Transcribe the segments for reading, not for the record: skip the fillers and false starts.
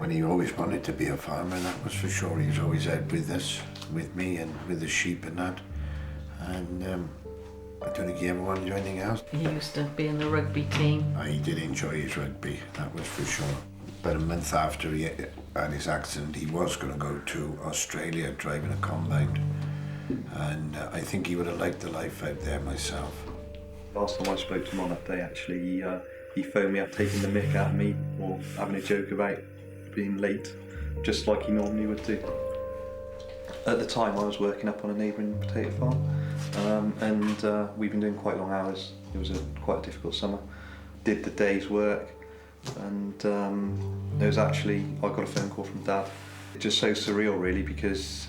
And he always wanted to be a farmer, that was for sure. He was always out with us, with me and with the sheep and that. And I don't think he ever wanted to do anything else. He used to be in the rugby team. He did enjoy his rugby, that was for sure. But a month after he had his accident, he was going to go to Australia driving a combine. And I think he would have liked the life out there myself. Last time I spoke to him on that day, actually, he phoned me up taking the mick out of me or having a joke about being late, just like he normally would do. At the time I was working up on a neighbouring potato farm and we've been doing quite long hours. It was quite a difficult summer. Did the day's work and it was actually, I got a phone call from Dad. It's just so surreal really because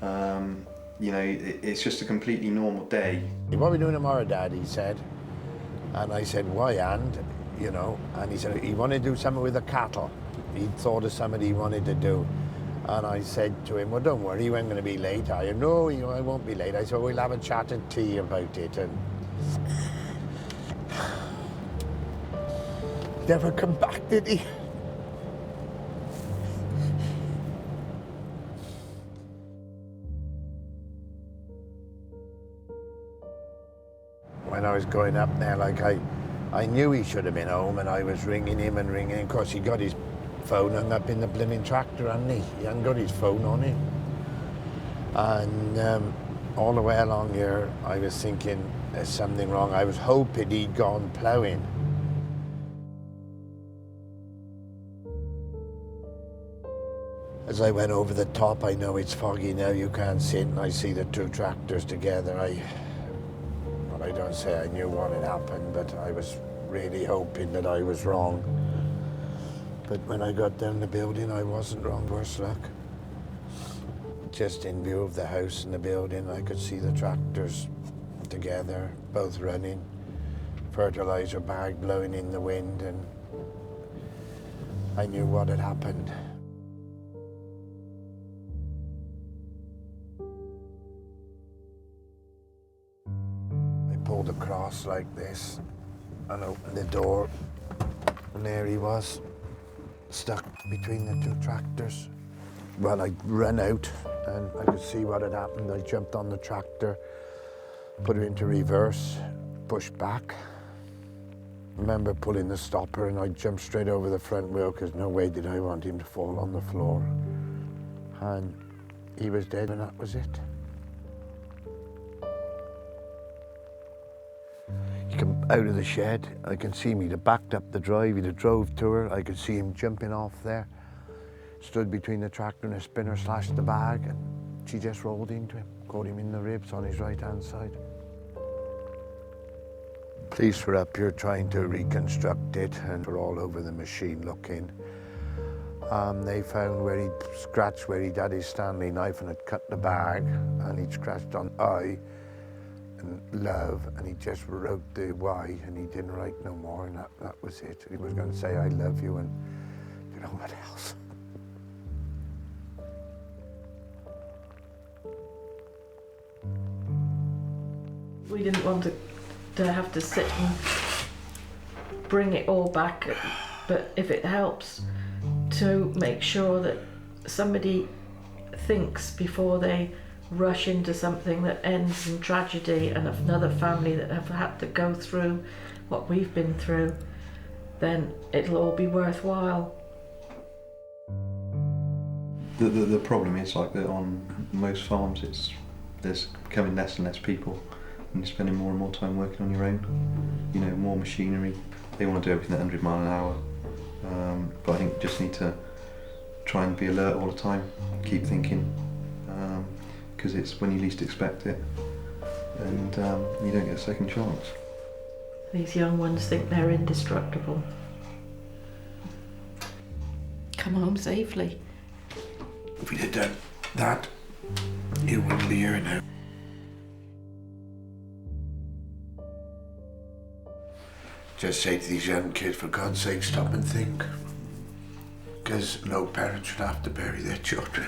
you know, it's just a completely normal day. What are we doing tomorrow, Dad, he said. And I said, why, and, you know, and he said he wanted to do something with the cattle. He'd thought of something he wanted to do. And I said to him, well, don't worry, you ain't going to be late, are you? No, you know, I won't be late. I said, we'll have a chat at tea about it. And never come back, did he? When I was going up there, like I knew he should have been home, and I was ringing him and ringing. Of course, he got his phone hung up in the blimmin' tractor, hadn't he? He hadn't got his phone on him. And all the way along here, I was thinking there's something wrong. I was hoping he'd gone ploughing. As I went over the top, I know it's foggy now, you can't see it, and I see the two tractors together. I don't say I knew what had happened, but I was really hoping that I was wrong. But when I got down the building, I wasn't wrong, worse luck. Just in view of the house and the building, I could see the tractors together, both running, fertilizer bag blowing in the wind, and I knew what had happened. Pulled across like this and opened the door, and there he was, stuck between the two tractors. Well, I ran out and I could see what had happened. I jumped on the tractor, put it into reverse, pushed back. I remember pulling the stopper and I jumped straight over the front wheel because no way did I want him to fall on the floor. And he was dead, and that was it. Come out of the shed, I can see him, he'd have backed up the drive, he'd have drove to her, I could see him jumping off there, stood between the tractor and a spinner, slashed the bag, and she just rolled into him, caught him in the ribs on his right-hand side. Police were up here trying to reconstruct it, and were all over the machine looking. They found where he'd scratched where he'd had his Stanley knife and had cut the bag, and he'd scratched on I and love, and he just wrote the Y, and he didn't write no more, and that was it. He was going to say, I love you, and you know what else. We didn't want to have to sit and bring it all back, but if it helps to make sure that somebody thinks before they rush into something that ends in tragedy, and another family that have had to go through what we've been through, then it'll all be worthwhile. The problem is like that on most farms, there's becoming less and less people, and you're spending more and more time working on your own. You know, more machinery. They want to do everything at 100 mile an hour, but I think you just need to try and be alert all the time, keep thinking. Because it's when you least expect it, and you don't get a second chance. These young ones think they're indestructible. Come home safely. If we'd have done that, you wouldn't be here now. Just say to these young kids, for God's sake, stop and think. Because no parent should have to bury their children.